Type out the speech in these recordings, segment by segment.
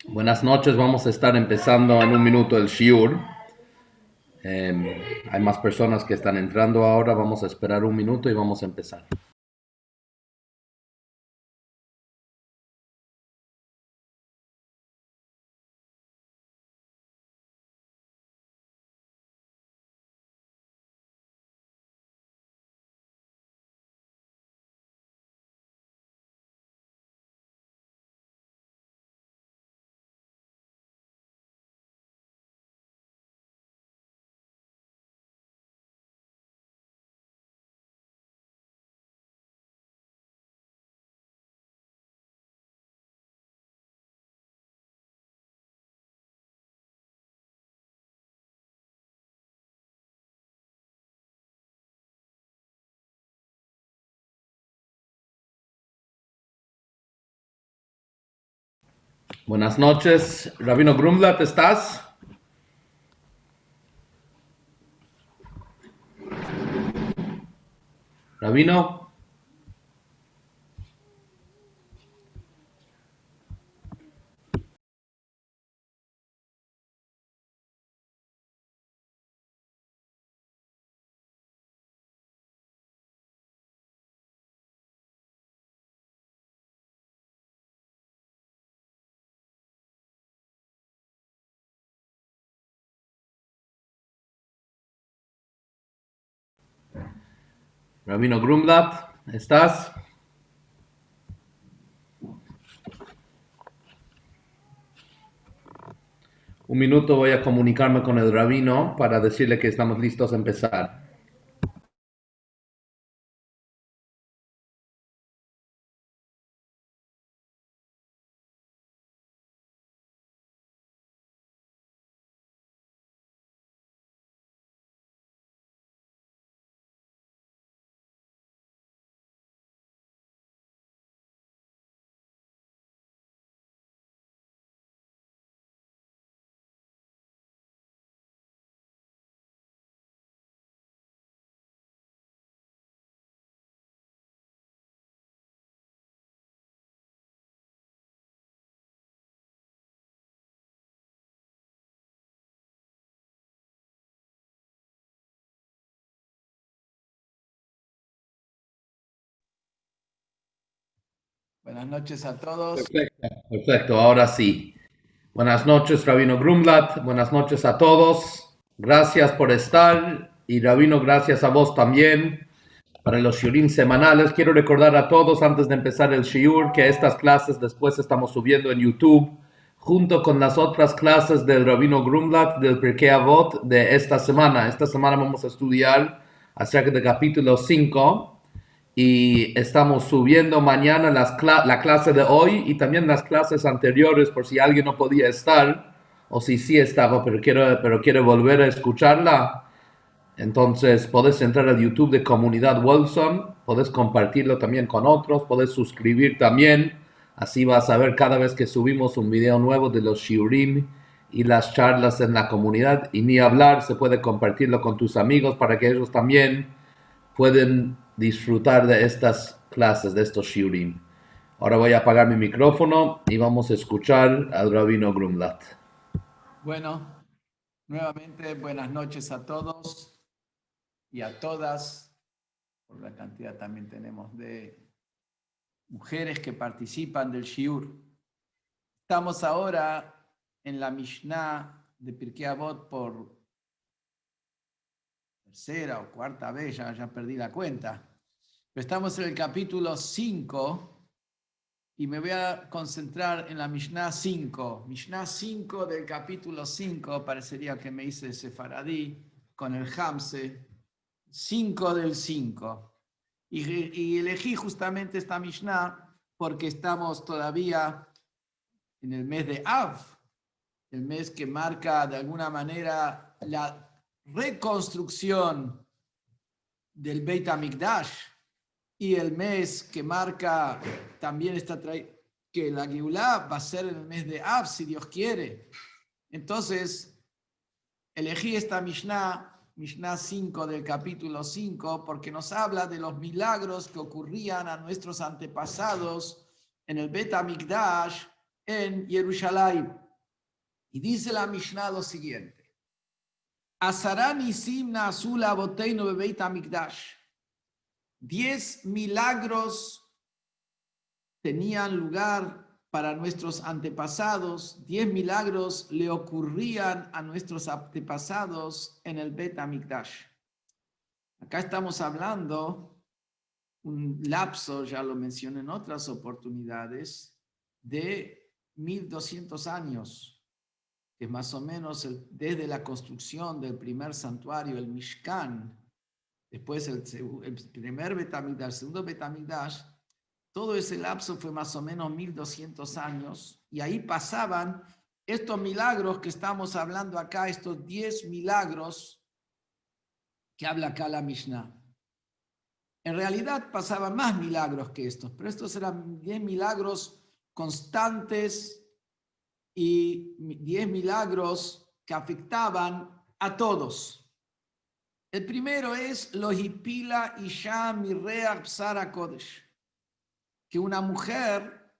Buenas noches, vamos a estar empezando en un minuto el Shiur. Hay más personas que están entrando ahora, vamos a esperar un minuto y vamos a empezar. Buenas noches, Rabino Grumlat, ¿estás? Rabino, Rabino Grumlat, ¿estás? Un minuto voy a comunicarme con el Rabino para decirle que estamos listos a empezar. Buenas noches a todos. Perfecto, perfecto, ahora sí. Buenas noches, Rabino Grumlat. Buenas noches a todos. Gracias por estar. Y Rabino, gracias a vos también para los shiurim semanales. Quiero recordar a todos, antes de empezar el shiur, que estas clases después estamos subiendo en YouTube, junto con las otras clases del Rabino Grumlat, del Pirkei Avot de esta semana. Esta semana vamos a estudiar acerca del capítulo 5 y estamos subiendo mañana la clase de hoy y también las clases anteriores por si alguien no podía estar o si sí estaba pero quiere volver a escucharla. Entonces podés entrar al YouTube de Comunidad Wilson, podés compartirlo también con otros, podés suscribir también, así vas a ver cada vez que subimos un video nuevo de los shiurim y las charlas en la comunidad, y ni hablar, se puede compartirlo con tus amigos para que ellos también pueden disfrutar de estas clases, de estos shiurim. Ahora voy a apagar mi micrófono y vamos a escuchar al Rabino Grumlat. Bueno, nuevamente buenas noches a todos y a todas. Por la cantidad también tenemos de mujeres que participan del Shiur. Estamos ahora en la Mishnah de Pirkei Avot por tercera o cuarta vez, ya perdí la cuenta. Pero estamos en el capítulo 5 y me voy a concentrar en la Mishnah 5. Mishnah 5 del capítulo 5, parecería que me hice sefaradí con el Hamse, 5 del 5. Y elegí justamente esta Mishnah porque estamos todavía en el mes de Av, el mes que marca de alguna manera la reconstrucción del Beit HaMikdash, y el mes que marca también que la Geulah va a ser en el mes de Av, si Dios quiere. Entonces, elegí esta Mishnah 5 del capítulo 5, porque nos habla de los milagros que ocurrían a nuestros antepasados en el Bet HaMikdash en Jerusalén. Y dice la Mishnah lo siguiente. Asara nisim na'asu la'avoteinu bebeit hamikdash. 10 milagros tenían lugar para nuestros antepasados. 10 milagros le ocurrían a nuestros antepasados en el Bet Hamikdash. Acá estamos hablando un lapso, ya lo mencioné en otras oportunidades, de 1200 años, que es más o menos desde la construcción del primer santuario, el Mishkan, después el primer Bet Hamikdash, el segundo Bet Hamikdash. Todo ese lapso fue más o menos 1200 años, y ahí pasaban estos milagros que estamos hablando acá, estos 10 milagros que habla acá la Mishnah. En realidad pasaban más milagros que estos, pero estos eran 10 milagros constantes y 10 milagros que afectaban a todos. El primero es Lohipila Isha Mirreach Psara Kodesh, que una mujer,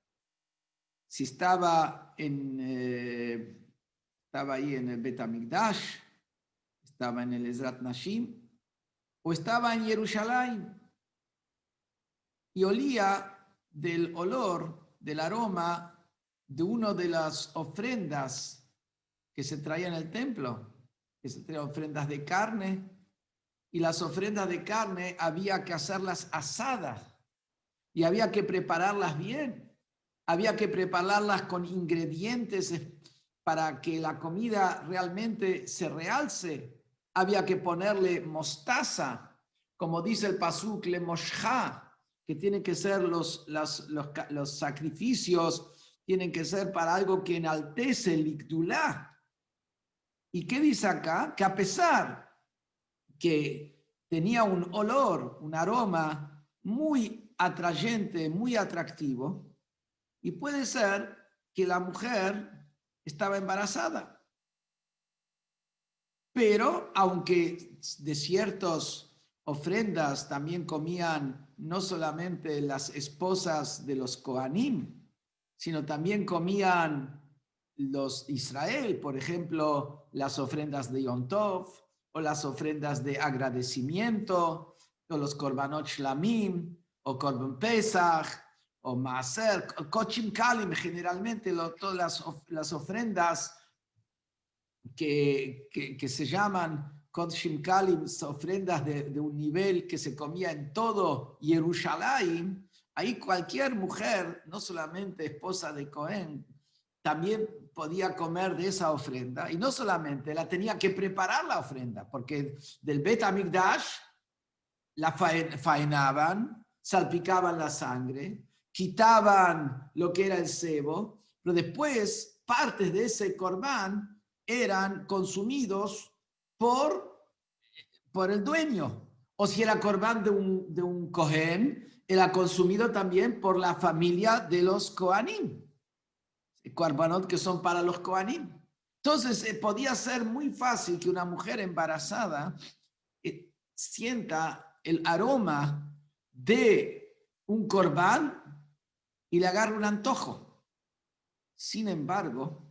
si estaba ahí en el Bet Hamikdash, estaba en el Ezrat Nashim, o estaba en Jerusalén, y olía del olor, del aroma de una de las ofrendas que se traía en el templo, que se traían ofrendas de carne, y las ofrendas de carne había que hacerlas asadas, y había que prepararlas bien, había que prepararlas con ingredientes para que la comida realmente se realce, había que ponerle mostaza, como dice el pasuk, le moshá, que tienen que ser los sacrificios, tienen que ser para algo que enaltece el Ikdulá. ¿Y qué dice acá? Que a pesar que tenía un olor, un aroma muy atrayente, muy atractivo, y puede ser que la mujer estaba embarazada. Pero aunque de ciertas ofrendas también comían no solamente las esposas de los Kohanim, sino también comían los Israel, por ejemplo, las ofrendas de Yom Tov, o las ofrendas de agradecimiento, o los Korbanot Shlamim, o Korban Pesach, o Maaser, Kochim Kalim, generalmente todas las ofrendas que se llaman Kochim Kalim, ofrendas de un nivel que se comía en todo Jerusalén. Ahí cualquier mujer, no solamente esposa de Cohen, también podía comer de esa ofrenda, y no solamente, la tenía que preparar la ofrenda, porque del Bet Hamikdash la faenaban, salpicaban la sangre, quitaban lo que era el cebo, pero después partes de ese corbán eran consumidos por el dueño, o si era corbán de un Cohen, era consumido también por la familia de los Kohanim, Korbanot que son para los Kohanim. Entonces podía ser muy fácil que una mujer embarazada sienta el aroma de un corbán y le agarre un antojo. Sin embargo,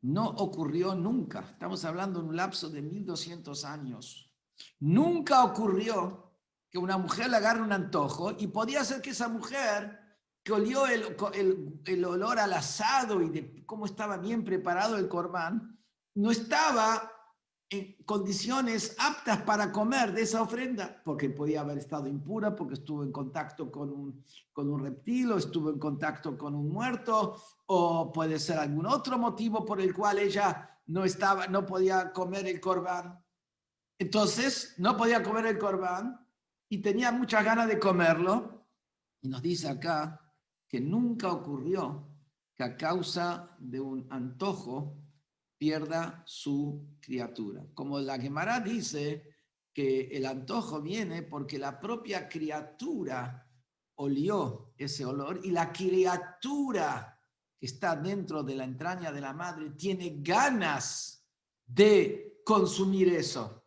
no ocurrió nunca. Estamos hablando de un lapso de 1200 años. Nunca ocurrió que una mujer le agarre un antojo, y podía ser que esa mujer que olió el olor al asado y de cómo estaba bien preparado el corbán, no estaba en condiciones aptas para comer de esa ofrenda, porque podía haber estado impura, porque estuvo en contacto con un reptil, o estuvo en contacto con un muerto, o puede ser algún otro motivo por el cual ella no podía comer el corbán. Entonces, no podía comer el corbán y tenía muchas ganas de comerlo, y nos dice acá que nunca ocurrió que a causa de un antojo pierda su criatura. Como la Gemara dice que el antojo viene porque la propia criatura olió ese olor, y la criatura que está dentro de la entraña de la madre tiene ganas de consumir eso.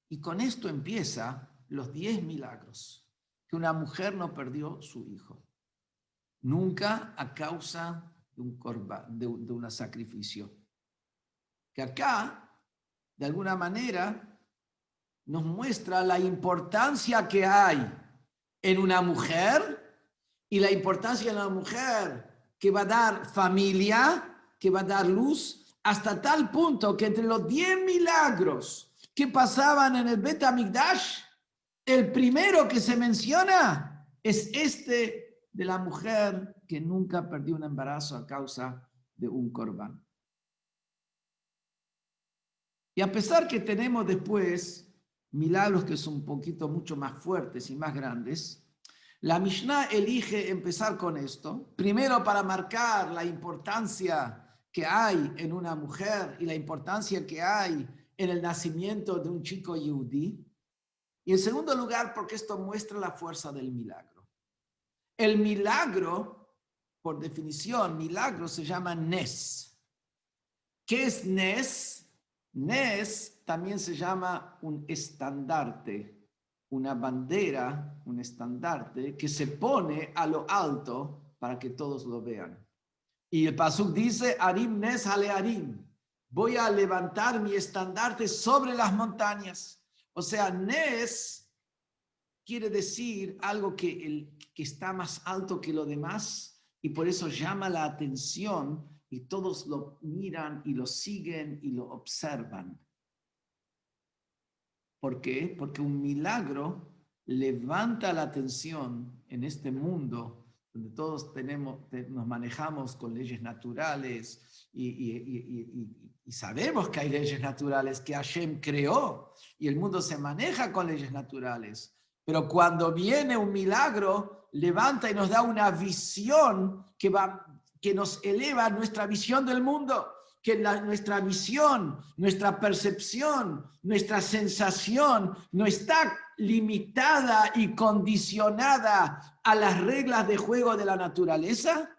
Y con esto empieza los 10 milagros, que una mujer no perdió su hijo. nunca a causa de un corban, de un sacrificio. Que acá, de alguna manera, nos muestra la importancia que hay en una mujer y la importancia de la mujer que va a dar familia, que va a dar luz, hasta tal punto que entre los 10 milagros que pasaban en el Bet HaMikdash, el primero que se menciona es este de la mujer que nunca perdió un embarazo a causa de un corbán. Y a pesar que tenemos después milagros que son un poquito mucho más fuertes y más grandes, la Mishnah elige empezar con esto, primero para marcar la importancia que hay en una mujer y la importancia que hay en el nacimiento de un chico yudí, y en segundo lugar porque esto muestra la fuerza del milagro. El milagro, por definición, milagro se llama Nes. ¿Qué es Nes? Nes también se llama un estandarte, una bandera, un estandarte que se pone a lo alto para que todos lo vean. Y el pasuk dice, Arim Nes ale Arim, voy a levantar mi estandarte sobre las montañas. O sea, Nes quiere decir algo que está más alto que lo demás y por eso llama la atención y todos lo miran y lo siguen y lo observan. ¿Por qué? Porque un milagro levanta la atención en este mundo donde todos nos manejamos con leyes naturales y sabemos que hay leyes naturales que Hashem creó y el mundo se maneja con leyes naturales. Pero cuando viene un milagro, levanta y nos da una visión que nos eleva nuestra visión del mundo, que nuestra visión, nuestra percepción, nuestra sensación no está limitada y condicionada a las reglas de juego de la naturaleza,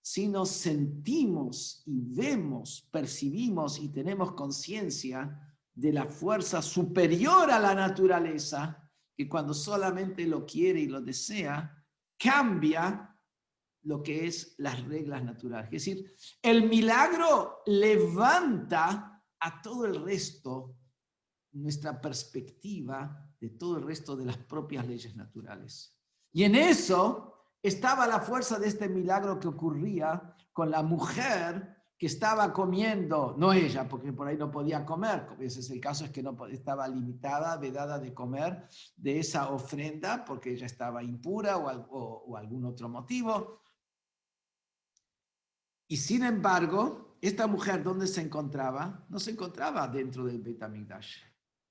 sino sentimos y vemos, percibimos y tenemos conciencia de la fuerza superior a la naturaleza, que cuando solamente lo quiere y lo desea, cambia lo que es las reglas naturales. Es decir, el milagro levanta a todo el resto nuestra perspectiva de todo el resto de las propias leyes naturales. Y en eso estaba la fuerza de este milagro que ocurría con la mujer que estaba comiendo, no ella, porque por ahí no podía comer, ese es el caso, es que no estaba limitada, vedada de comer de esa ofrenda porque ella estaba impura o algún otro motivo. Y sin embargo, esta mujer, ¿dónde se encontraba? No se encontraba dentro del Bet HaMikdash.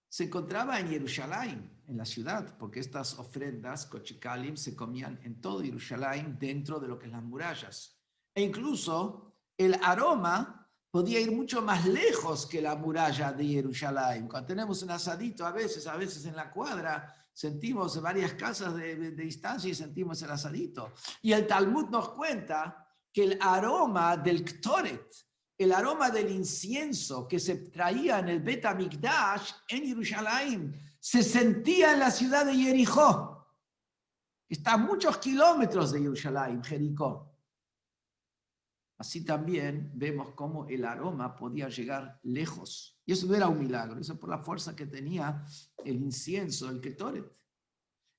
Se encontraba en Jerusalén, en la ciudad, porque estas ofrendas, kochikalim, se comían en todo Jerusalén, dentro de lo que es las murallas. E incluso el aroma podía ir mucho más lejos que la muralla de Jerusalén. Cuando tenemos un asadito, a veces en la cuadra, sentimos varias casas de distancia y sentimos el asadito. Y el Talmud nos cuenta que el aroma del Ktoret, el aroma del incienso que se traía en el Bet HaMikdash en Jerusalén, se sentía en la ciudad de Jericó, que está a muchos kilómetros de Jerusalén, Jericó. Así también vemos cómo el aroma podía llegar lejos. Y eso no era un milagro, eso por la fuerza que tenía el incienso, el Ktoret.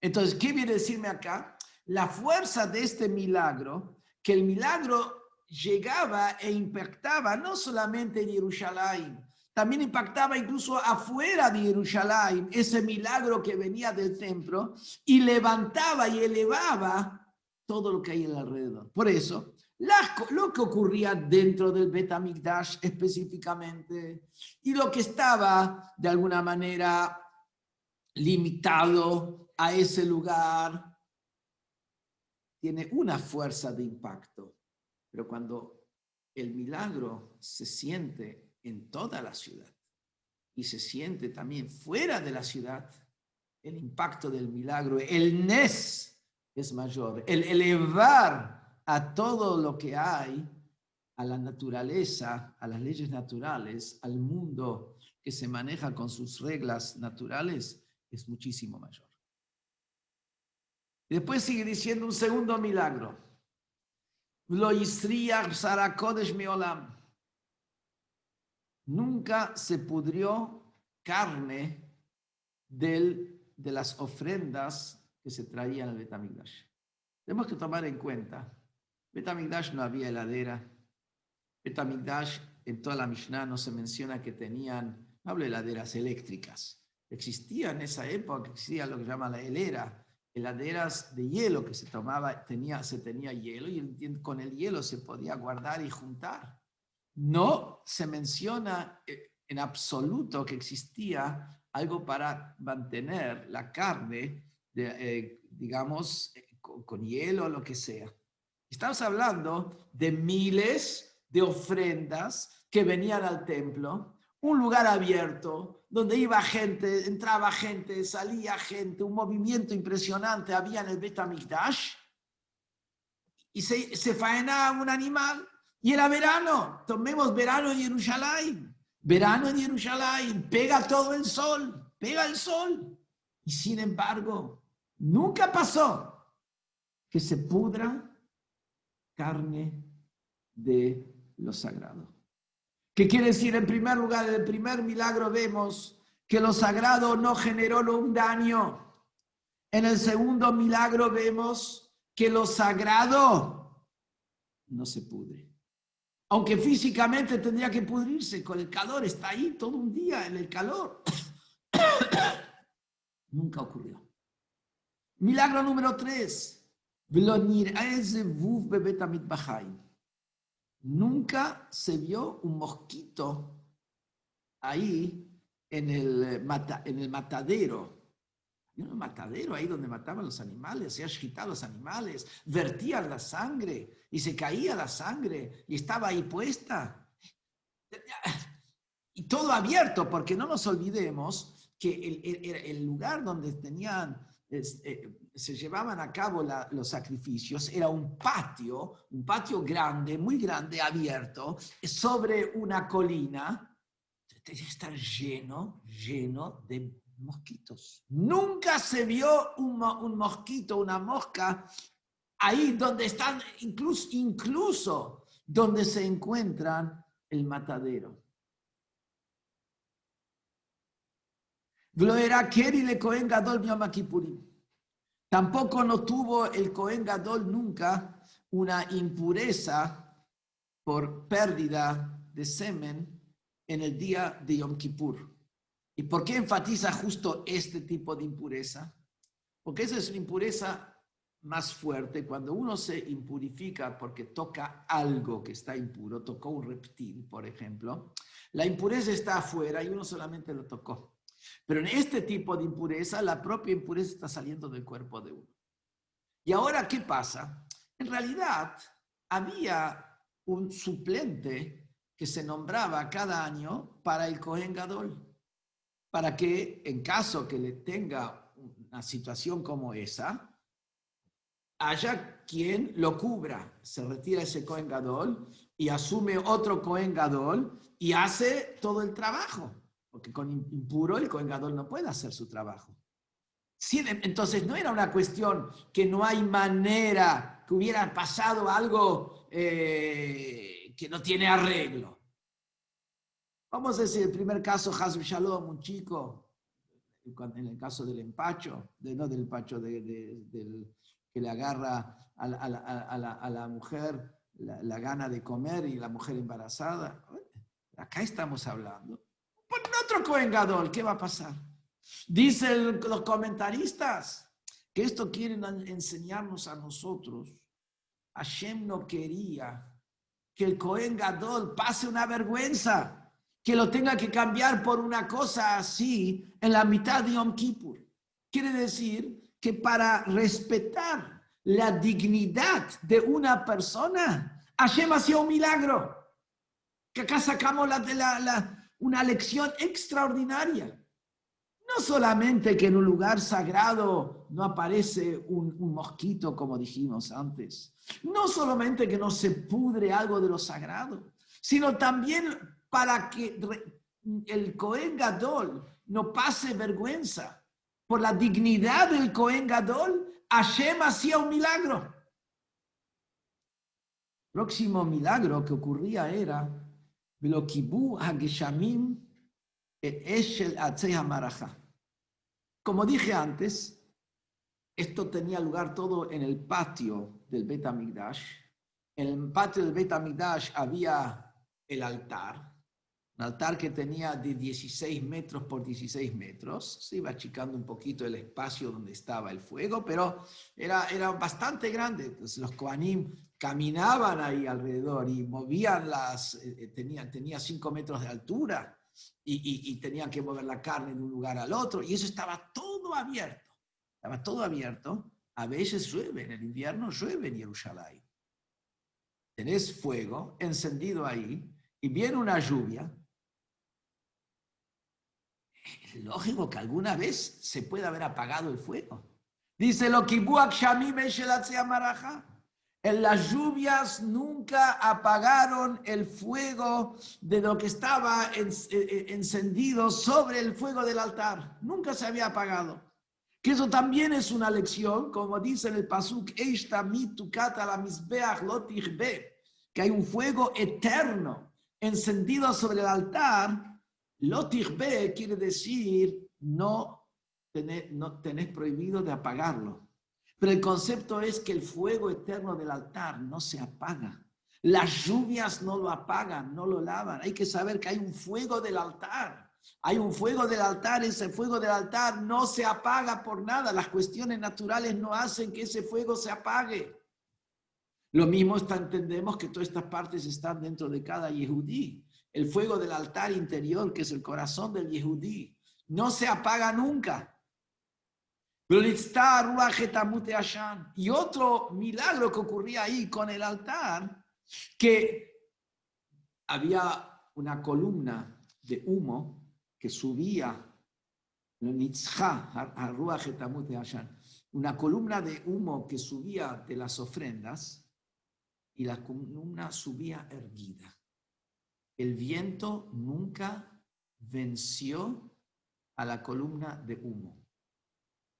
Entonces, ¿qué viene a decirme acá? La fuerza de este milagro, que el milagro llegaba e impactaba no solamente en Jerusalén, también impactaba incluso afuera de Jerusalén, ese milagro que venía del templo, y levantaba y elevaba todo lo que hay alrededor. Por eso, lo que ocurría dentro del Bet HaMikdash específicamente, y lo que estaba de alguna manera limitado a ese lugar, tiene una fuerza de impacto. Pero cuando el milagro se siente en toda la ciudad y se siente también fuera de la ciudad, el impacto del milagro, el Nes es mayor. El elevar a todo lo que hay, a la naturaleza, a las leyes naturales, al mundo que se maneja con sus reglas naturales, es muchísimo mayor. Y después sigue diciendo un segundo milagro. Lo yisriach b'sar hakodesh me'olam. Nunca se pudrió carne de las ofrendas que se traían al Bet HaMikdash. Tenemos que tomar en cuenta, Bet HaMikdash no había heladera. Bet HaMikdash, en toda la Mishnah no se menciona que tenían, no hablo de heladeras eléctricas. Existía en esa época, existía lo que se llama la helera, heladeras de hielo que se tenía hielo y con el hielo se podía guardar y juntar. No se menciona en absoluto que existía algo para mantener la carne, digamos, con hielo o lo que sea. Estamos hablando de miles de ofrendas que venían al templo, un lugar abierto, donde iba gente, entraba gente, salía gente, un movimiento impresionante había en el Bet HaMikdash, y se faenaba un animal, y era verano, tomemos verano en Jerusalén, pega todo el sol, pega el sol, y sin embargo, nunca pasó que se pudra carne de lo sagrado. ¿Qué quiere decir? En primer lugar, en el primer milagro vemos que lo sagrado no generó un daño. En el segundo milagro vemos que lo sagrado no se pudre. Aunque físicamente tendría que pudrirse con el calor, está ahí todo un día en el calor. Nunca ocurrió. Milagro número 3. Nunca se vio un mosquito ahí en el matadero. En un matadero ahí donde mataban los animales, se agitaban los animales, vertían la sangre y se caía la sangre y estaba ahí puesta. Y todo abierto, porque no nos olvidemos que el lugar donde se llevaban a cabo los sacrificios era un patio grande, muy grande, abierto, sobre una colina. Tenía que estar lleno de mosquitos. Nunca se vio un mosquito, una mosca, ahí donde están, incluso donde se encuentran el matadero. Tampoco no tuvo el Cohen Gadol nunca una impureza por pérdida de semen en el día de Yom Kippur. ¿Y por qué enfatiza justo este tipo de impureza? Porque esa es una impureza más fuerte. Cuando uno se impurifica porque toca algo que está impuro, tocó un reptil, por ejemplo, la impureza está afuera y uno solamente lo tocó. Pero en este tipo de impureza, la propia impureza está saliendo del cuerpo de uno. ¿Y ahora qué pasa? En realidad, había un suplente que se nombraba cada año para el Cohen Gadol, para que en caso que le tenga una situación como esa, haya quien lo cubra. Se retira ese Cohen Gadol y asume otro Cohen Gadol y hace todo el trabajo. Porque con impuro el Cohen Gadol no puede hacer su trabajo. Sí, entonces no era una cuestión que no hay manera, que hubiera pasado algo que no tiene arreglo. Vamos a decir, el primer caso, Haz Shalom, un chico, en el caso del empacho, que le agarra a la mujer la gana de comer y la mujer embarazada. Acá estamos hablando. Por otro Cohen Gadol, ¿qué va a pasar? Dicen los comentaristas que esto quieren enseñarnos a nosotros. Hashem no quería que el Cohen Gadol pase una vergüenza, que lo tenga que cambiar por una cosa así en la mitad de Yom Kippur. Quiere decir que para respetar la dignidad de una persona, Hashem hacía un milagro. Que acá sacamos una lección extraordinaria. No solamente que en un lugar sagrado no aparece un mosquito, como dijimos antes. No solamente que no se pudre algo de lo sagrado, sino también para que el Cohen Gadol no pase vergüenza. Por la dignidad del Cohen Gadol, Hashem hacía un milagro. Próximo milagro que ocurría era Velokibu Hageshamim Eshel Atzei Hamaraja. Como dije antes, esto tenía lugar todo en el patio del Bet HaMikdash. En el patio del Bet HaMikdash había el altar, un altar que tenía de 16 metros por 16 metros. Se iba achicando un poquito el espacio donde estaba el fuego, pero era bastante grande. Entonces los Kohanim caminaban ahí alrededor y movían tenía 5 metros de altura y tenían que mover la carne de un lugar al otro. Y eso estaba todo abierto. Estaba todo abierto. A veces llueve, en el invierno llueve en Jerusalén. Tenés fuego encendido ahí y viene una lluvia. Es lógico que alguna vez se puede haber apagado el fuego. Dice lo que en las lluvias nunca apagaron el fuego de lo que estaba encendido sobre el fuego del altar. Nunca se había apagado. Que eso también es una lección, como dice en el pasuk, que hay un fuego eterno encendido sobre el altar. Lotichbe quiere decir no tenés prohibido de apagarlo. Pero el concepto es que el fuego eterno del altar no se apaga. Las lluvias no lo apagan, no lo lavan. Hay que saber que hay un fuego del altar. Hay un fuego del altar, ese fuego del altar no se apaga por nada. Las cuestiones naturales no hacen que ese fuego se apague. Lo mismo entendemos que todas estas partes están dentro de cada yehudí. El fuego del altar interior, que es el corazón del yehudí, no se apaga nunca. Y otro milagro que ocurría ahí con el altar, que había una columna de humo que subía, una columna de humo que subía de las ofrendas y la columna subía erguida. El viento nunca venció a la columna de humo.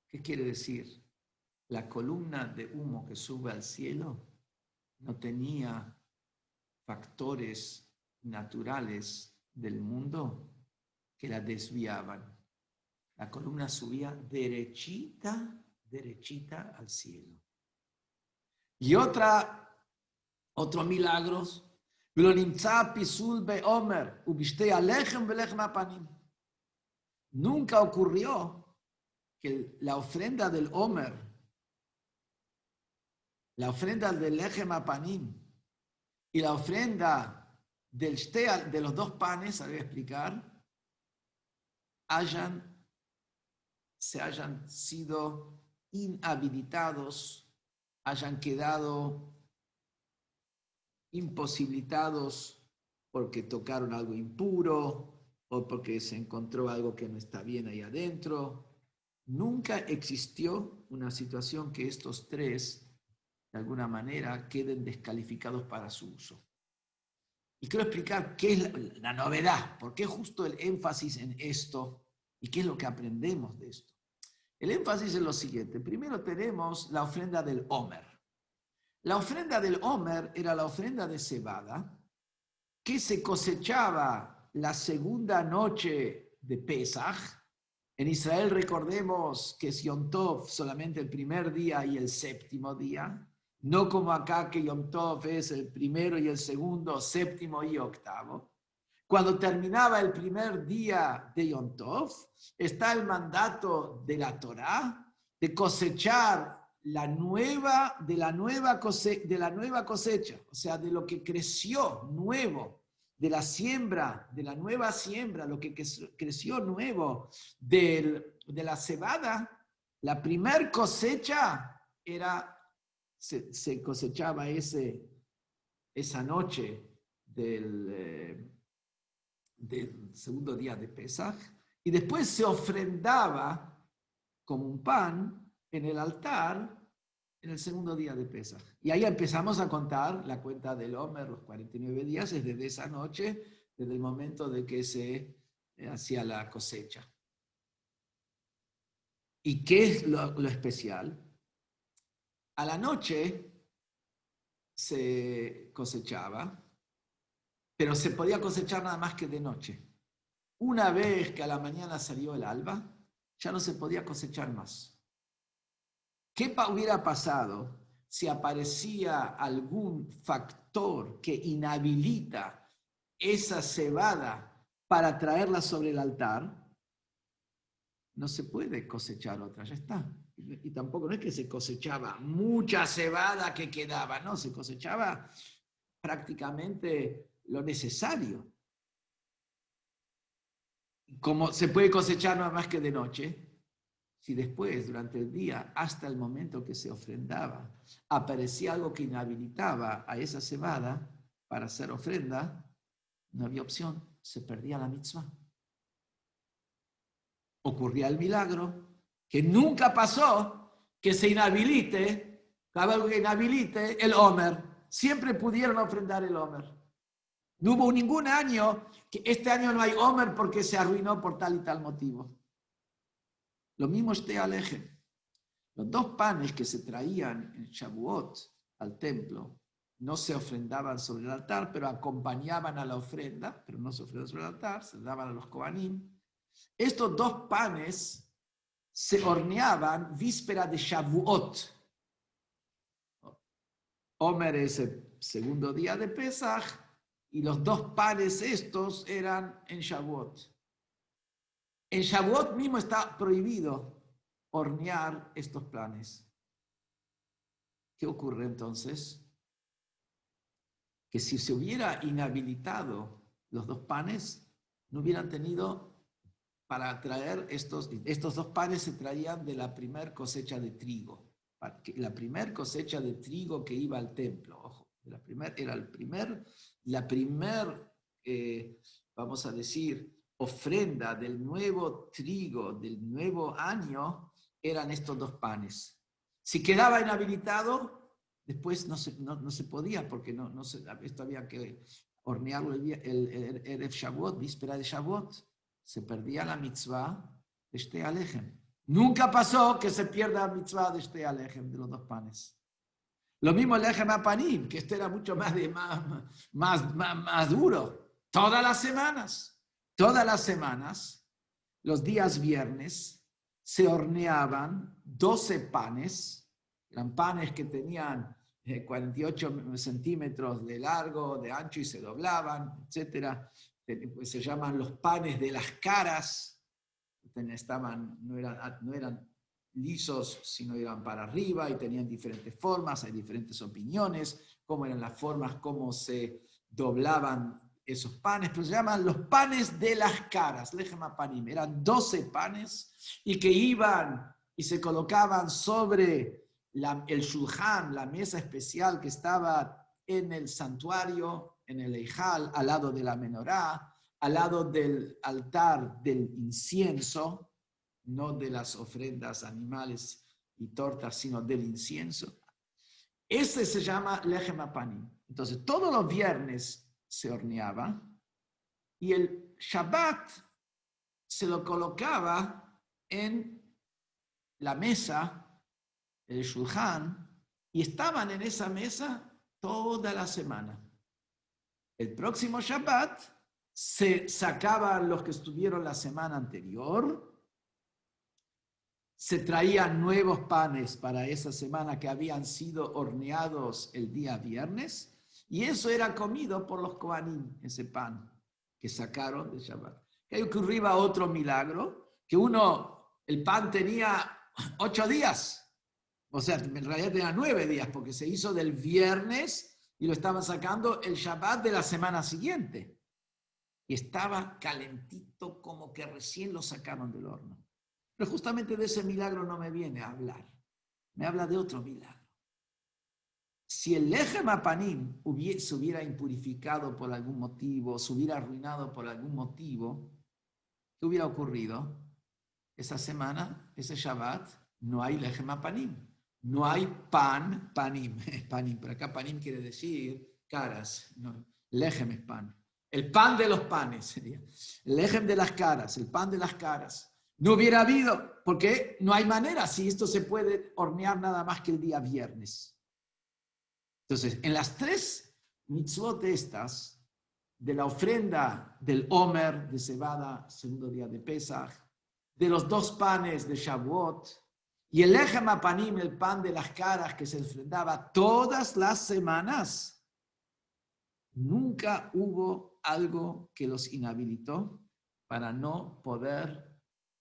¿Qué quiere decir? La columna de humo que sube al cielo no tenía factores naturales del mundo que la desviaban. La columna subía derechita al cielo. Y otro milagro, nunca ocurrió que la ofrenda del Omer, la ofrenda del Lechem Apanim y la ofrenda de los dos panes, voy a explicar, se hayan sido inhabilitados, hayan quedado imposibilitados porque tocaron algo impuro o porque se encontró algo que no está bien ahí adentro. Nunca existió una situación que estos tres, de alguna manera, queden descalificados para su uso. Y quiero explicar qué es la novedad, por qué justo el énfasis en esto y qué es lo que aprendemos de esto. El énfasis es lo siguiente. Primero tenemos la ofrenda del Omer. La ofrenda del Omer era la ofrenda de cebada que se cosechaba la segunda noche de Pesaj. En Israel recordemos que es Yom Tov solamente el primer día y el séptimo día, no como acá que Yom Tov es el primero y el segundo, séptimo y octavo. Cuando terminaba el primer día de Yom Tov, está el mandato de la Torá de cosechar de la nueva cosecha, o sea, de lo que creció nuevo, de la nueva siembra, lo que creció nuevo de la cebada. La primer cosecha se cosechaba esa noche del segundo día de Pesaj, y después se ofrendaba como un pan en el altar en el segundo día de Pesaj. Y ahí empezamos a contar la cuenta del Omer, los 49 días, es desde esa noche, desde el momento de que se hacía la cosecha. ¿Y qué es lo especial? A la noche se cosechaba, pero se podía cosechar nada más que de noche. Una vez que a la mañana salió el alba, ya no se podía cosechar más. ¿Qué hubiera pasado si aparecía algún factor que inhabilita esa cebada para traerla sobre el altar? No se puede cosechar otra, ya está. Y tampoco no es que se cosechaba mucha cebada que quedaba, no, se cosechaba prácticamente lo necesario. Como se puede cosechar nada más que de noche, si después, durante el día, hasta el momento que se ofrendaba, aparecía algo que inhabilitaba a esa cebada para hacer ofrenda, no había opción, se perdía la mitzvah. Ocurría el milagro, que nunca pasó que se inhabilite, cada vez que inhabilite el Omer. Siempre pudieron ofrendar el Omer. No hubo ningún año que este año no hay Omer porque se arruinó por tal y tal motivo. Lo mismo este aleje. Los 2 panes que se traían en Shavuot al templo no se ofrendaban sobre el altar, pero acompañaban a la ofrenda, pero no se ofrendaban sobre el altar, se daban a los Kohanim. Estos 2 panes se horneaban víspera de Shavuot. Omer es el segundo día de Pesach y los 2 panes estos eran en Shavuot. En Shavuot mismo está prohibido hornear estos panes. ¿Qué ocurre entonces? Que si se hubiera inhabilitado los 2 panes, no hubieran tenido para traer estos 2 panes. Se traían de la primer cosecha de trigo. La primer cosecha de trigo que iba al templo. Ojo, vamos a decir, ofrenda del nuevo trigo, del nuevo año, eran estos 2 panes. Si quedaba inhabilitado, después no se podía, porque esto había que hornearlo el Erev Shavuot, víspera de Shavuot. Se perdía la mitzvah de Shtei Alechem. Nunca pasó que se pierda la mitzvah de Shtei Alechem, de los 2 panes. Lo mismo el Lechem Apanim, que este era mucho más duro. Todas las semanas, los días viernes, se horneaban 12 panes. Eran panes que tenían 48 centímetros de largo, de ancho y se doblaban, etc. Se llaman los panes de las caras. No eran lisos, sino iban para arriba y tenían diferentes formas. Hay diferentes opiniones, cómo eran las formas, cómo se doblaban esos panes, pero se llaman los panes de las caras, Lechem Apanim. Eran 12 panes y que iban y se colocaban sobre el shulchan, la mesa especial que estaba en el santuario, en el Eijal, al lado de la menorá, al lado del altar del incienso, no de las ofrendas animales y tortas, sino del incienso. Ese se llama Lechem Apanim. Entonces, todos los viernes se horneaba y el Shabbat se lo colocaba en la mesa, el shulchan, y estaban en esa mesa toda la semana. El próximo Shabbat se sacaban los que estuvieron la semana anterior, se traían nuevos panes para esa semana que habían sido horneados el día viernes, y eso era comido por los Kohanim, ese pan que sacaron de Shabbat. Que ahí ocurría otro milagro, que el pan tenía 8 días, o sea, en realidad tenía 9 días, porque se hizo del viernes y lo estaban sacando el Shabbat de la semana siguiente. Y estaba calentito, como que recién lo sacaron del horno. Pero justamente de ese milagro no me viene a hablar, me habla de otro milagro. Si el Lechem Apanim se hubiera impurificado por algún motivo, se hubiera arruinado por algún motivo, ¿qué hubiera ocurrido? Esa semana, ese Shabbat, no hay Lechem Apanim, no hay panim, pero acá panim quiere decir caras, no, Lechem es pan. El pan de los panes sería, el Lechem de las caras, el pan de las caras. No hubiera habido, porque no hay manera, si esto se puede hornear nada más que el día viernes. Entonces, en las 3 mitzvot estas, de la ofrenda del Omer de cebada, segundo día de Pesach, de los 2 panes de Shavuot, y el Lechem Apanim, el pan de las caras que se ofrendaba todas las semanas, nunca hubo algo que los inhabilitó para no poder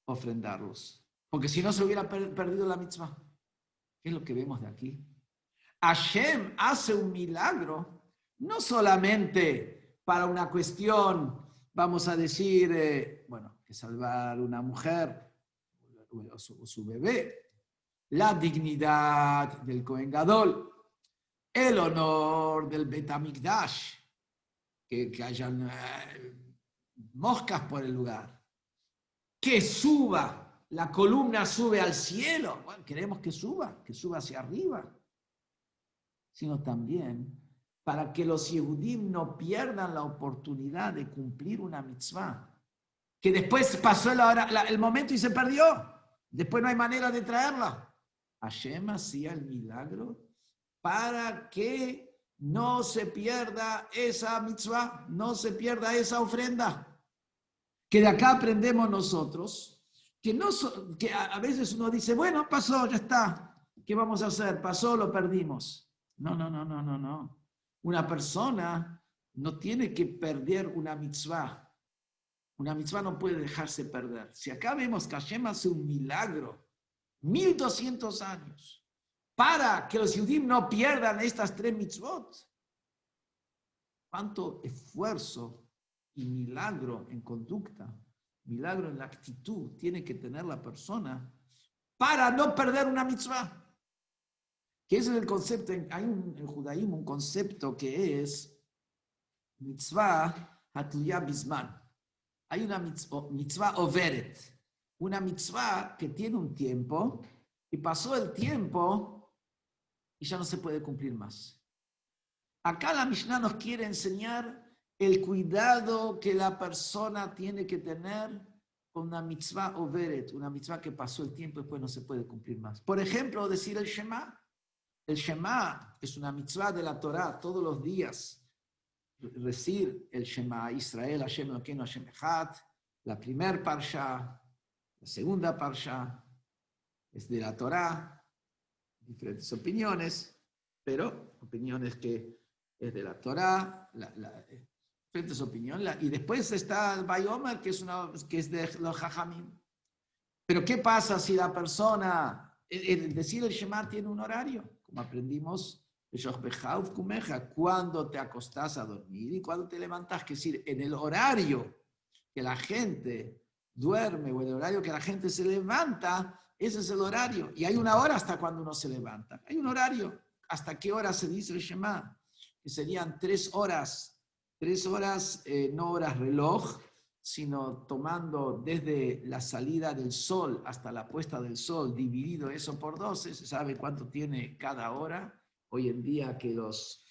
ofrendarlos. Porque si no se hubiera perdido la mitzvah. ¿Qué es lo que vemos de aquí? Hashem hace un milagro, no solamente para una cuestión, vamos a decir, que salvar una mujer o su bebé, la dignidad del Kohen Gadol, el honor del Bet HaMikdash, que hayan moscas por el lugar, que suba, la columna sube al cielo, bueno, queremos que suba hacia arriba, sino también para que los Yehudim no pierdan la oportunidad de cumplir una mitzvah, que después pasó el momento y se perdió, después no hay manera de traerla. Hashem hacía el milagro para que no se pierda esa mitzvah, no se pierda esa ofrenda. Que de acá aprendemos nosotros, que a veces uno dice, bueno, pasó, ya está, ¿qué vamos a hacer? Pasó, lo perdimos. No. Una persona no tiene que perder una mitzvah. Una mitzvah no puede dejarse perder. Si acá vemos que Hashem hace un milagro, 1200 años, para que los Yehudim no pierdan estas 3 mitzvot. ¿Cuánto esfuerzo y milagro en conducta, milagro en la actitud tiene que tener la persona para no perder una mitzvah? Que ese es el concepto, hay en judaísmo un concepto que es mitzvah hatluya bisman. Hay una mitzvah overet, una mitzvah que tiene un tiempo y pasó el tiempo y ya no se puede cumplir más. Acá la Mishnah nos quiere enseñar el cuidado que la persona tiene que tener con una mitzvah overet, una mitzvah que pasó el tiempo y después no se puede cumplir más. Por ejemplo, decir el Shema. El Shema es una mitzvah de la Torah todos los días. Decir el Shema, Israel, Hashem Elokeinu, Hashem Echad, la primer parsha, la segunda parsha, es de la Torah, diferentes opiniones, pero opiniones que es de la Torah, diferentes opiniones, y después está el Bayomer, que es de los Jajamim. Pero ¿qué pasa si la persona, decir el Shema tiene un horario? Como aprendimos, cuando te acostás a dormir y cuando te levantás, que es decir, en el horario que la gente duerme o en el horario que la gente se levanta, ese es el horario. Y hay una hora hasta cuando uno se levanta. Hay un horario. ¿Hasta qué hora se dice el Shema? Que serían 3 horas. 3 horas, no horas reloj, sino tomando desde la salida del sol hasta la puesta del sol, dividido eso por 12, se sabe cuánto tiene cada hora. Hoy en día que los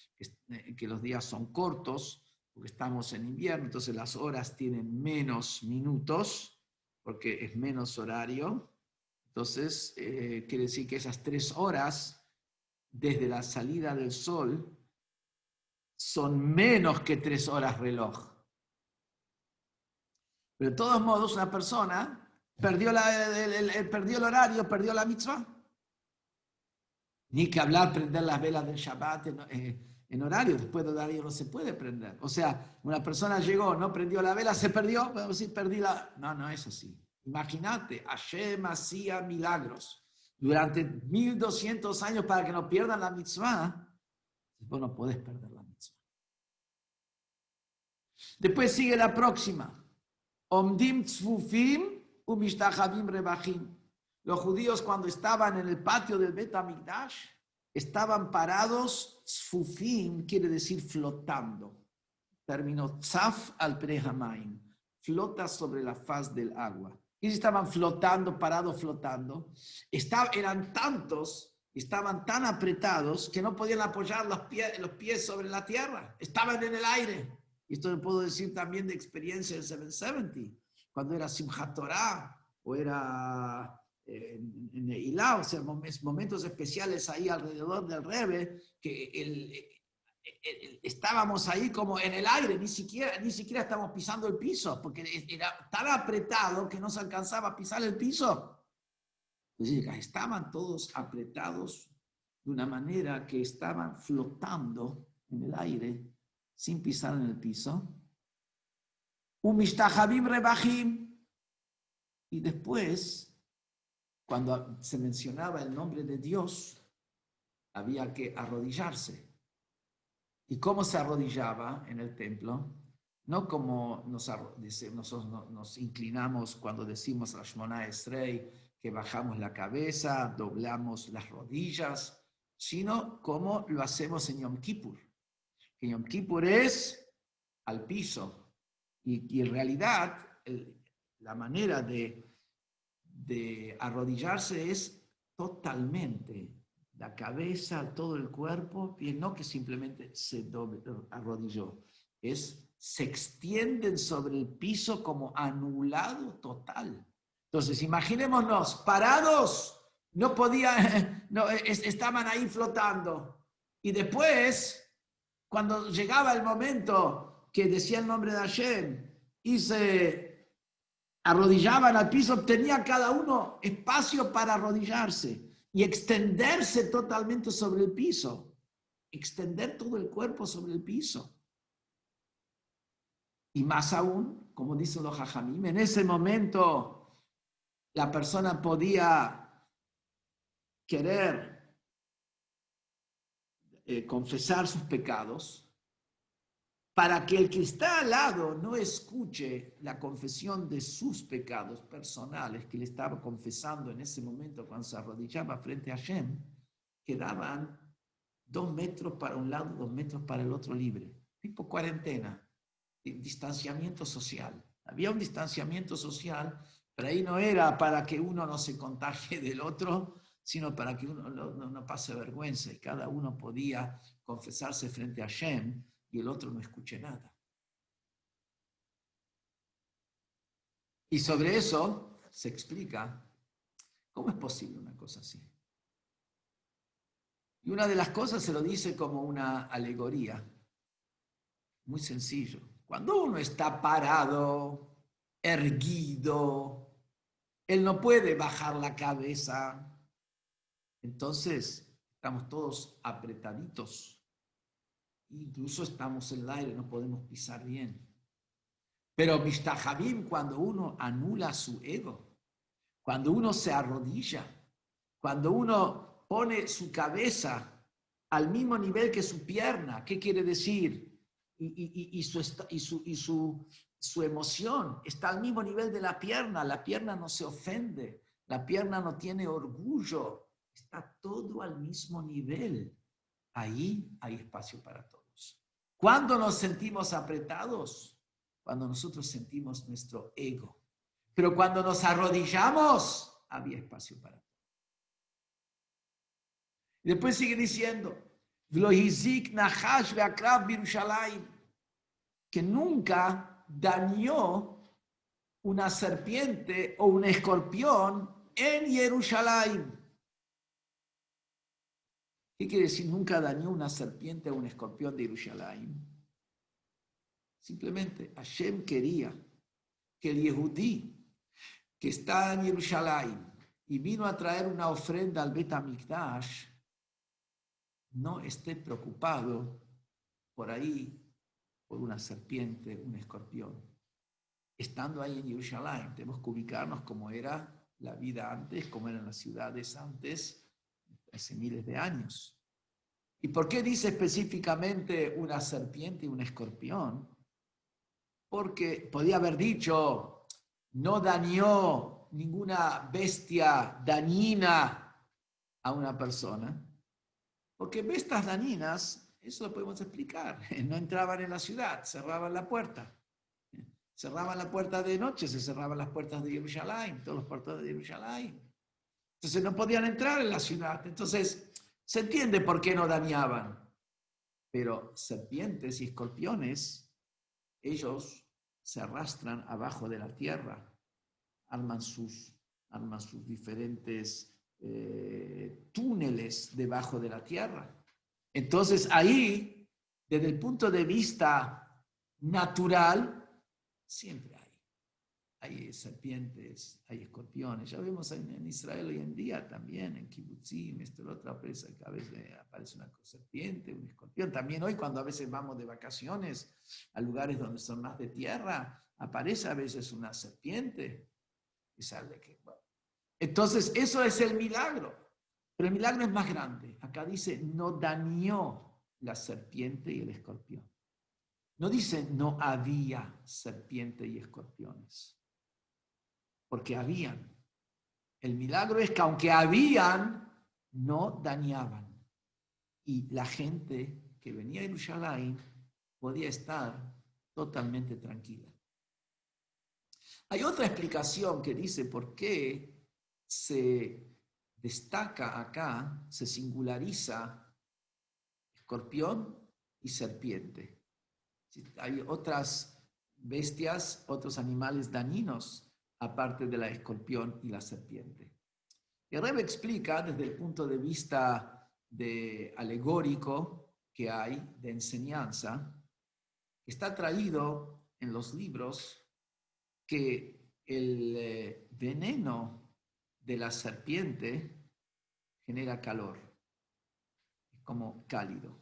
días son cortos, porque estamos en invierno, entonces las horas tienen menos minutos, porque es menos horario. Entonces, quiere decir que esas 3 horas, desde la salida del sol, son menos que 3 horas reloj. Pero de todos modos, una persona perdió el horario, perdió la mitzvah. Ni que hablar, prender las velas del Shabbat en horario, después del horario no se puede prender. O sea, una persona llegó, no prendió la vela, se perdió, podemos decir, perdí la... No es así. Imagínate, Hashem hacía milagros durante 1200 años para que no pierdan la mitzvah. Vos no podés perder la mitzvah. Después sigue la próxima. Omdim tzfufim umishtachavim rebachim. Los judíos cuando estaban en el patio del Bet HaMikdash estaban parados, tzfufim quiere decir flotando. Término tzaf al prehamaim, flota sobre la faz del agua. Y estaban flotando, parados flotando. Eran tantos, estaban tan apretados que no podían apoyar los pies sobre la tierra. Estaban en el aire. Y esto lo puedo decir también de experiencia del 770, cuando era Simchat Torah o era en Eilat, o sea, momentos especiales ahí alrededor del Rebbe, que estábamos ahí como en el aire, ni siquiera estábamos pisando el piso, porque era tan apretado que no se alcanzaba a pisar el piso. Entonces, estaban todos apretados de una manera que estaban flotando en el aire sin pisar en el piso. Umishtahabim rebahim. Y después, cuando se mencionaba el nombre de Dios, había que arrodillarse. ¿Y cómo se arrodillaba en el templo? No como nosotros nos inclinamos cuando decimos la Shemona Esrei, que bajamos la cabeza, doblamos las rodillas, sino como lo hacemos en Yom Kippur. Que Yom Kippur es al piso. Y en realidad, la manera de arrodillarse es totalmente la cabeza, todo el cuerpo, y no que simplemente se arrodilló, se extienden sobre el piso como anulado total. Entonces, imaginémonos, parados, no podían, no, estaban ahí flotando. Y después, cuando llegaba el momento que decía el nombre de Hashem y se arrodillaban al piso, tenía cada uno espacio para arrodillarse y extenderse totalmente sobre el piso, extender todo el cuerpo sobre el piso. Y más aún, como dicen los Jajamim, en ese momento la persona podía querer confesar sus pecados para que el que está al lado no escuche la confesión de sus pecados personales que le estaba confesando en ese momento cuando se arrodillaba frente a Hashem, quedaban 2 metros para un lado, 2 metros para el otro libre, tipo cuarentena, distanciamiento social. Había un distanciamiento social, pero ahí no era para que uno no se contagie del otro, sino para que uno no pase vergüenza y cada uno podía confesarse frente a Hashem y el otro no escuche nada. Y sobre eso se explica cómo es posible una cosa así. Y una de las cosas se lo dice como una alegoría, muy sencillo. Cuando uno está parado, erguido, él no puede bajar la cabeza. Entonces, estamos todos apretaditos. Incluso estamos en el aire, no podemos pisar bien. Pero Mishtahabim, cuando uno anula su ego, cuando uno se arrodilla, cuando uno pone su cabeza al mismo nivel que su pierna, ¿qué quiere decir? Y su emoción está al mismo nivel de la pierna no se ofende, la pierna no tiene orgullo, está todo al mismo nivel. Ahí hay espacio para todos. ¿Cuándo nos sentimos apretados? Cuando nosotros sentimos nuestro ego. Pero cuando nos arrodillamos, había espacio para todos. Y después sigue diciendo, que nunca dañó una serpiente o un escorpión en Jerusalén. ¿Qué quiere decir? Nunca dañó una serpiente o un escorpión de Jerusalén. Simplemente Hashem quería que el Yehudí que está en Jerusalén y vino a traer una ofrenda al Bet HaMikdash no esté preocupado por ahí, por una serpiente, un escorpión. Estando ahí en Jerusalén, tenemos que ubicarnos cómo era la vida antes, cómo eran las ciudades antes, hace miles de años. ¿Y por qué dice específicamente una serpiente y un escorpión? Porque podía haber dicho, no dañó ninguna bestia dañina a una persona, porque bestias dañinas, eso lo podemos explicar, no entraban en la ciudad, cerraban la puerta. Cerraban la puerta de noche, se cerraban las puertas de Jerusalén, todas las puertas de Jerusalén. Entonces no podían entrar en la ciudad. Entonces se entiende por qué no dañaban. Pero serpientes y escorpiones, ellos se arrastran abajo de la tierra, arman sus arma sus diferentes túneles debajo de la tierra. Entonces ahí, desde el punto de vista natural, siempre hay serpientes, hay escorpiones. Ya vemos en Israel hoy en día también, en Kibbutzim, esto, la otra presa, que a veces aparece una serpiente, un escorpión. También hoy cuando a veces vamos de vacaciones a lugares donde son más de tierra, aparece a veces una serpiente y sale que, bueno. Entonces eso es el milagro. Pero el milagro es más grande. Acá dice, no dañó la serpiente y el escorpión. No dice, no había serpiente y escorpiones. Porque habían. El milagro es que aunque habían, no dañaban. Y la gente que venía a Jerusalén podía estar totalmente tranquila. Hay otra explicación que dice por qué se destaca acá, se singulariza escorpión y serpiente. Hay otras bestias, otros animales dañinos, aparte de la escorpión y la serpiente. El Rebbe explica desde el punto de vista alegórico que hay, de enseñanza, que está traído en los libros que el veneno de la serpiente genera calor, es como cálido.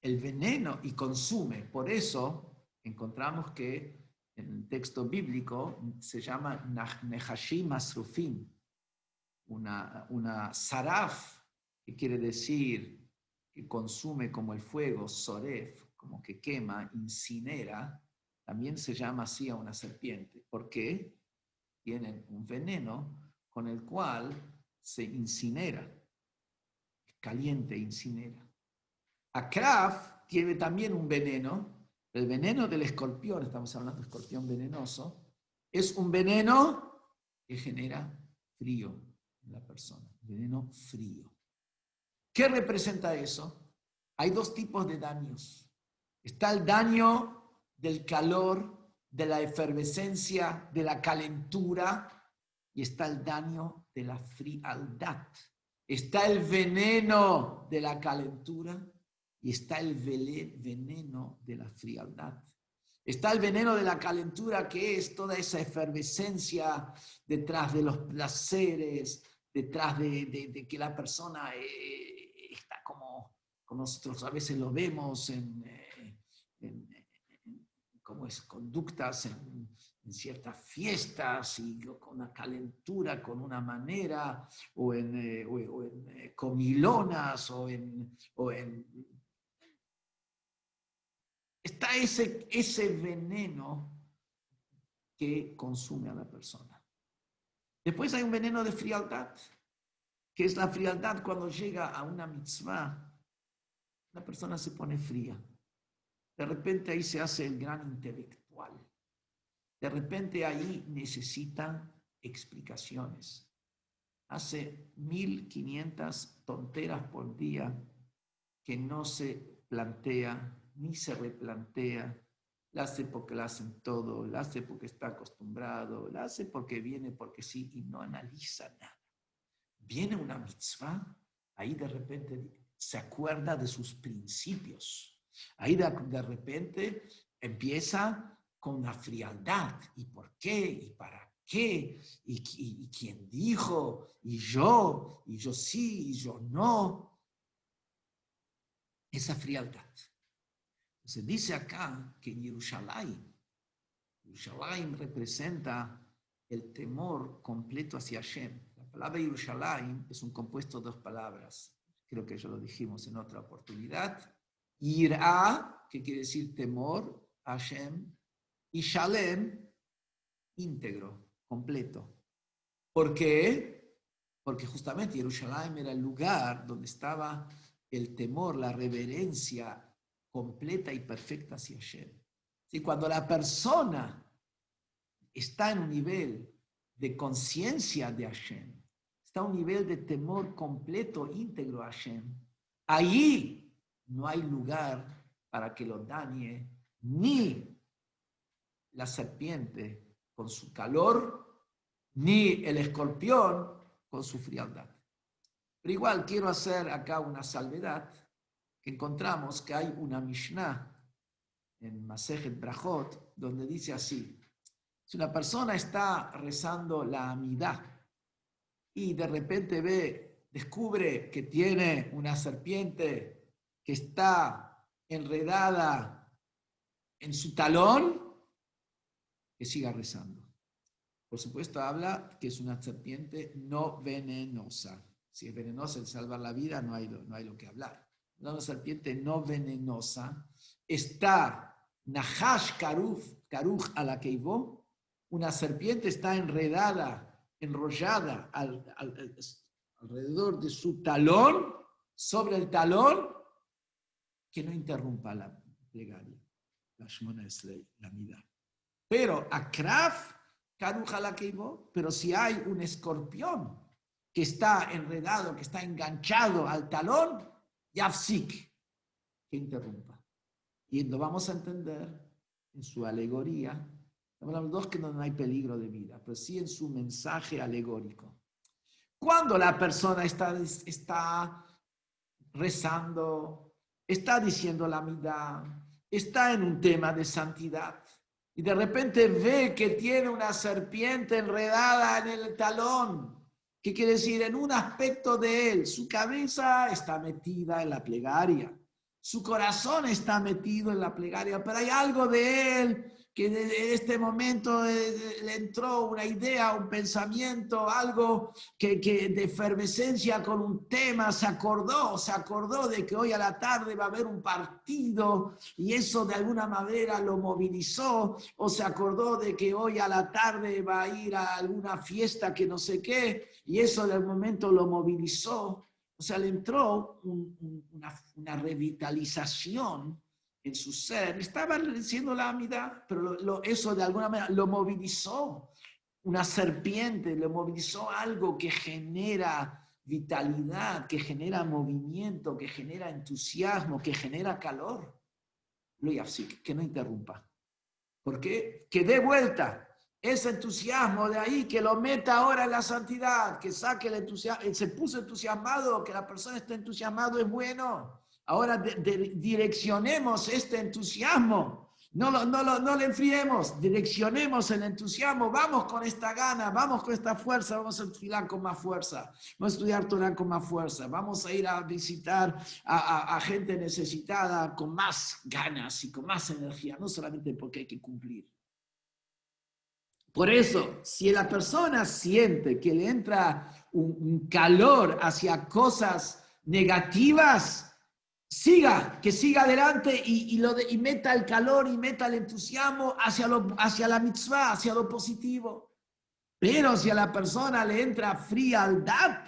El veneno y consume, por eso encontramos que en el texto bíblico se llama Nehashim Asrufim, una saraf, que quiere decir que consume como el fuego, soref, como que quema, incinera, también se llama así a una serpiente. ¿Por qué? Tienen un veneno con el cual se incinera, caliente, incinera. Akraf tiene también un veneno, el veneno del escorpión, estamos hablando de escorpión venenoso, es un veneno que genera frío en la persona, veneno frío. ¿Qué representa eso? Hay dos tipos de daños. Está el daño del calor, de la efervescencia, de la calentura, y está el daño de la frialdad. Está el veneno de la calentura y está el veneno de la frialdad. Está el veneno de la calentura, que es toda esa efervescencia detrás de los placeres, detrás de que la persona está como nosotros a veces lo vemos en como es, conductas en ciertas fiestas y con una calentura, con una manera, o en comilonas, o en está ese veneno que consume a la persona. Después hay un veneno de frialdad, que es la frialdad cuando llega a una mitzvah, la persona se pone fría. De repente ahí se hace el gran intelectual. De repente ahí necesita explicaciones. Hace 1500 tonteras por día que no se plantea ni se replantea. La hace porque la hacen todo, la hace porque está acostumbrado, la hace porque viene porque sí y no analiza nada. Viene una mitzvah, ahí de repente se acuerda de sus principios. Ahí de repente empieza con la frialdad. ¿Y por qué? ¿Y para qué? ¿Y quién dijo? ¿Y yo sí? ¿Y yo no? Esa frialdad. Se dice acá que Jerusalén representa el temor completo hacia Hashem. La palabra Jerusalén es un compuesto de dos palabras. Creo que ya lo dijimos en otra oportunidad. Yirá, que quiere decir temor, Hashem, y Shalem, íntegro, completo. ¿Por qué? Porque justamente Jerusalén era el lugar donde estaba el temor, la reverencia completa y perfecta hacia Hashem. ¿Sí? Cuando la persona está en un nivel de conciencia de Hashem, está a un nivel de temor completo, íntegro a Hashem, ahí no hay lugar para que lo dañe ni la serpiente con su calor, ni el escorpión con su frialdad. Pero igual quiero hacer acá una salvedad, que encontramos que hay una Mishnah en Masejet Brajot, donde dice así: si una persona está rezando la Amidá y de repente descubre que tiene una serpiente que está enredada en su talón, que siga rezando. Por supuesto, habla que es una serpiente no venenosa. Si es venenosa, el salvar la vida, no hay lo que hablar. Una serpiente no venenosa está Nahash Karuch a la Keivó. Una serpiente está enredada, enrollada alrededor de su talón, sobre el talón, que no interrumpa la plegaria, la Shmona Esrei, la Midá. Pero Akraf Karuch a la Keivó, pero si hay un escorpión que está enredado, que está enganchado al talón, Yafsik, que interrumpa. Y lo vamos a entender en su alegoría. Hablamos dos que no hay peligro de vida, pero sí en su mensaje alegórico. Cuando la persona está rezando, está diciendo la midá, está en un tema de santidad, y de repente ve que tiene una serpiente enredada en el talón, ¿qué quiere decir? En un aspecto de él, su cabeza está metida en la plegaria, su corazón está metido en la plegaria, pero hay algo de él que en este momento le entró una idea, un pensamiento, algo que de efervescencia con un tema, se acordó de que hoy a la tarde va a haber un partido y eso de alguna manera lo movilizó, o se acordó de que hoy a la tarde va a ir a alguna fiesta que no sé qué y eso de algún momento lo movilizó. O sea, le entró una revitalización en su ser. Estaba diciendo la amidad, pero eso de alguna manera lo movilizó. Una serpiente le movilizó algo que genera vitalidad, que genera movimiento, que genera entusiasmo, que genera calor. Lo yafsik, que no interrumpa. ¿Por qué? Que dé vuelta. Ese entusiasmo de ahí, que lo meta ahora en la santidad, que saque el entusiasmo, se puso entusiasmado, que la persona esté entusiasmado es bueno. Ahora direccionemos este entusiasmo, no lo enfriemos, direccionemos el entusiasmo, vamos con esta gana, vamos con esta fuerza, vamos a estudiar con más fuerza, vamos a estudiar Torah con más fuerza, vamos a ir a visitar a gente necesitada con más ganas y con más energía, no solamente porque hay que cumplir. Por eso, si la persona siente que le entra un calor hacia cosas negativas, que siga adelante y meta el calor y meta el entusiasmo hacia la mitzvah, hacia lo positivo. Pero si a la persona le entra frialdad,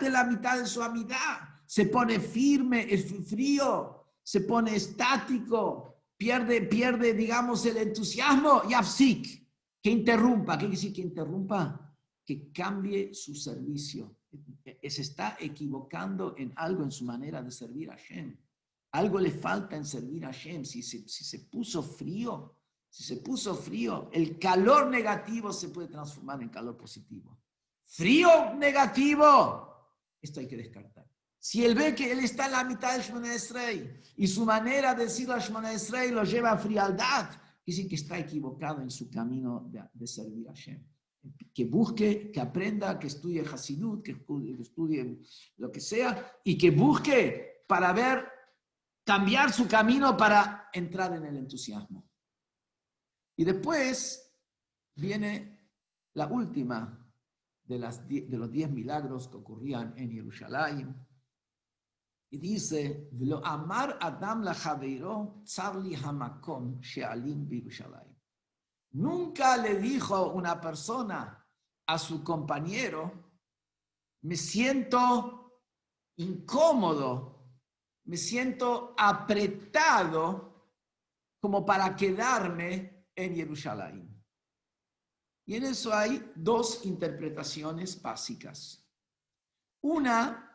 en la mitad de su amidad, se pone firme, frío, se pone estático, pierde, digamos, el entusiasmo, yafsik, que interrumpa. ¿Qué quiere decir que interrumpa? Que cambie su servicio. Se está equivocando en algo en su manera de servir a Hashem. Algo le falta en servir a Hashem. Si se puso frío, el calor negativo se puede transformar en calor positivo. Frío negativo, esto hay que descartar. Si él ve que él está en la mitad del Shemona Esrei y su manera de decir la Shemona Esrei lo lleva a frialdad, quiere decir que está equivocado en su camino de servir a Hashem. Que busque, que aprenda, que estudie Hasidut, que estudie lo que sea, y que busque para cambiar su camino para entrar en el entusiasmo. Y después viene la última de los 10 milagros que ocurrían en Jerusalén. Y dice, V'lo amar Adam la Javeiro, tzarli hamakom she'alim b'Yerushalayim. Nunca le dijo una persona a su compañero, me siento incómodo, me siento apretado como para quedarme en Jerusalén. Y en eso hay dos interpretaciones básicas. Una,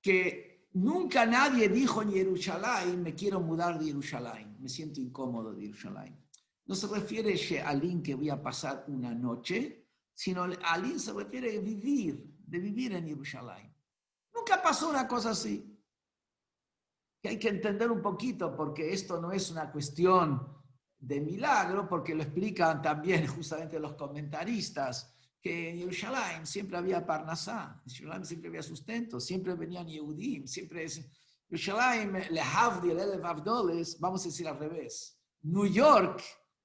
que nunca nadie dijo en Jerusalén, me quiero mudar de Jerusalén, me siento incómodo de Jerusalén. no se refiere a alguien que voy a pasar una noche, sino a alguien se refiere a vivir en Jerusalén. Nunca pasó una cosa así. Que hay que entender un poquito, porque esto no es una cuestión de milagro, porque lo explican también justamente los comentaristas, que en Jerusalén siempre había Parnasá, en Jerusalén siempre había sustento, siempre venían Yehudim, siempre es... Jerusalén, Le Havdil, Elef Avdoles, vamos a decir al revés. New York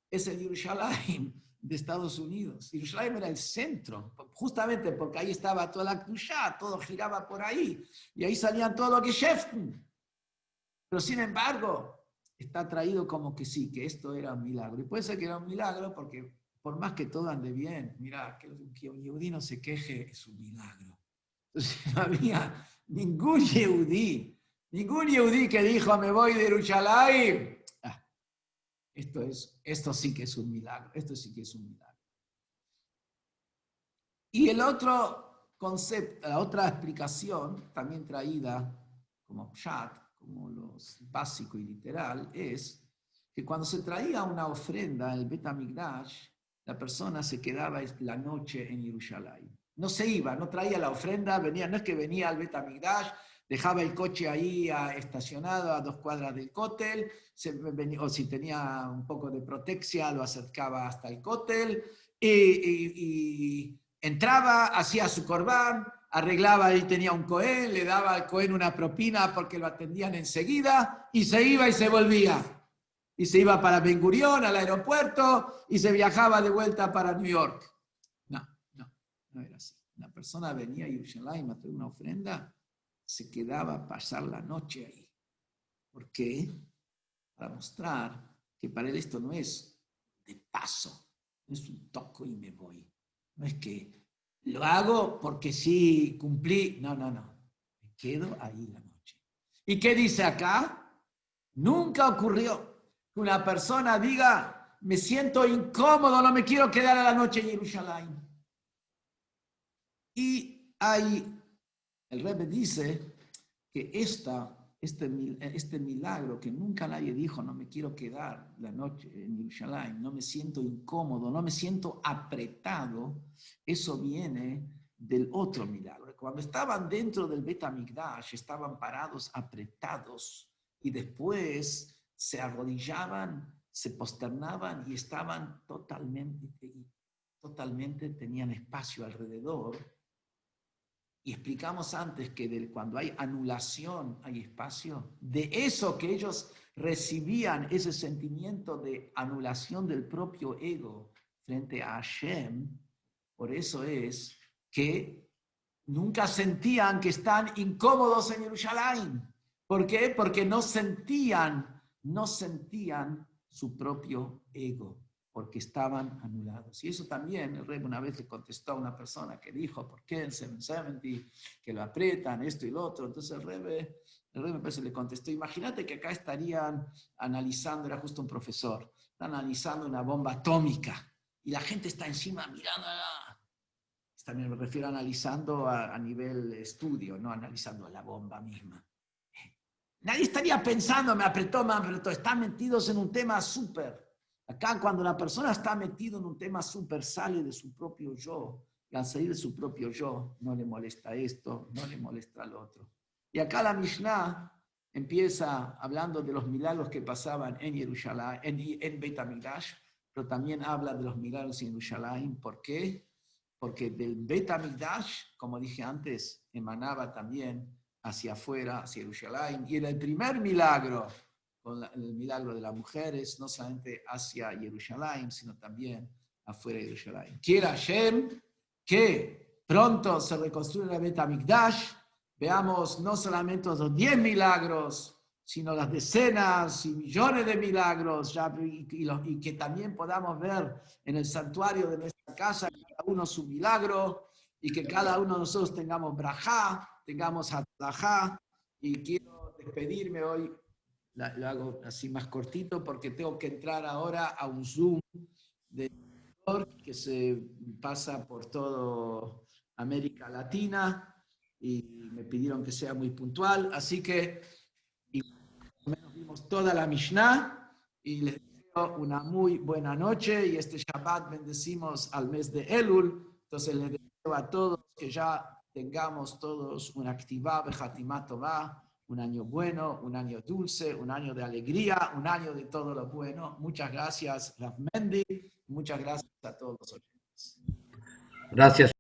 es el Jerusalén de Estados Unidos. Jerusalén era el centro, justamente porque ahí estaba toda la Kedushá, todo giraba por ahí, y ahí salían todos los Geschäften. Pero sin embargo, está traído como que sí, que esto era un milagro. Y puede ser que era un milagro porque por más que todo ande bien, mira, que un yehudí no se queje es un milagro. Entonces no había ningún yehudí que dijo, me voy de Jerusalén. Esto sí que es un milagro, esto sí que es un milagro. Y el otro concepto, la otra explicación, también traída como pshat, como los básico y literal, es que cuando se traía una ofrenda en el Bet HaMikdash, la persona se quedaba la noche en Jerusalén. No se iba, no traía la ofrenda, no es que venía al Bet HaMikdash, dejaba el coche ahí estacionado a 2 cuadras del cótel, o si tenía un poco de protección, lo acercaba hasta el cótel, y entraba, hacía su corbán, arreglaba, él tenía un cohen, le daba al cohen una propina porque lo atendían enseguida y se iba y se volvía. Y se iba para Ben Gurión, al aeropuerto, y se viajaba de vuelta para New York. No era así. La persona venía a Jerusalén a traer una ofrenda, se quedaba a pasar la noche ahí. ¿Por qué? Para mostrar que para él esto no es de paso, no es un toco y me voy. No es que lo hago porque sí cumplí. No. Me quedo ahí la noche. ¿Y qué dice acá? Nunca ocurrió que una persona diga, me siento incómodo, no me quiero quedar a la noche en Jerusalén. Y ahí el Rebbe dice que este milagro que nunca nadie dijo, no me quiero quedar la noche en Jerusalén, no me siento incómodo, no me siento apretado, eso viene del otro milagro. Cuando estaban dentro del Bet HaMikdash, estaban parados, apretados, y después se arrodillaban, se posternaban y estaban totalmente tenían espacio alrededor. Y explicamos antes que cuando hay anulación hay espacio. De eso que ellos recibían, ese sentimiento de anulación del propio ego frente a Hashem, por eso es que nunca sentían que están incómodos en Jerusalén. ¿Por qué? Porque no sentían su propio ego, porque estaban anulados. Y eso también el Rebbe una vez le contestó a una persona que dijo, ¿por qué en 770 que lo aprietan, esto y lo otro? Entonces el Rebbe le contestó, imagínate que acá estarían analizando, era justo un profesor, están analizando una bomba atómica y la gente está encima mirándola. También me refiero a analizando a nivel estudio, no analizando la bomba misma. Nadie estaría pensando, me apretó, están metidos en un tema súper. Acá cuando la persona está metida en un tema súper, sale de su propio yo, y al salir de su propio yo, no le molesta esto, no le molesta lo otro. Y acá la Mishnah empieza hablando de los milagros que pasaban en Jerusalén, en Beit HaMikdash, pero también habla de los milagros en Jerusalén. ¿Por qué? Porque del Beit HaMikdash, como dije antes, emanaba también hacia afuera, hacia Jerusalén, y era el primer milagro, con el milagro de las mujeres, no solamente hacia Jerusalén, sino también afuera de Jerusalén. Quiera Hashem que pronto se reconstruya el Beit HaMikdash, veamos no solamente los 10 milagros, sino las decenas y millones de milagros, y que también podamos ver en el santuario de nuestra casa cada uno su milagro, y que cada uno de nosotros tengamos brajá, tengamos hatlajá, y quiero despedirme hoy, lo hago así más cortito porque tengo que entrar ahora a un Zoom de que se pasa por todo América Latina y me pidieron que sea muy puntual, así que y, menos vimos toda la Mishnah y les una muy buena noche y este Shabbat bendecimos al mes de Elul. Entonces les deseo a todos que ya tengamos todos una activá bejatimá tová, un año bueno, un año dulce, un año de alegría, un año de todo lo bueno. Muchas gracias, Rav Mendy. Muchas gracias a todos los oyentes. Gracias.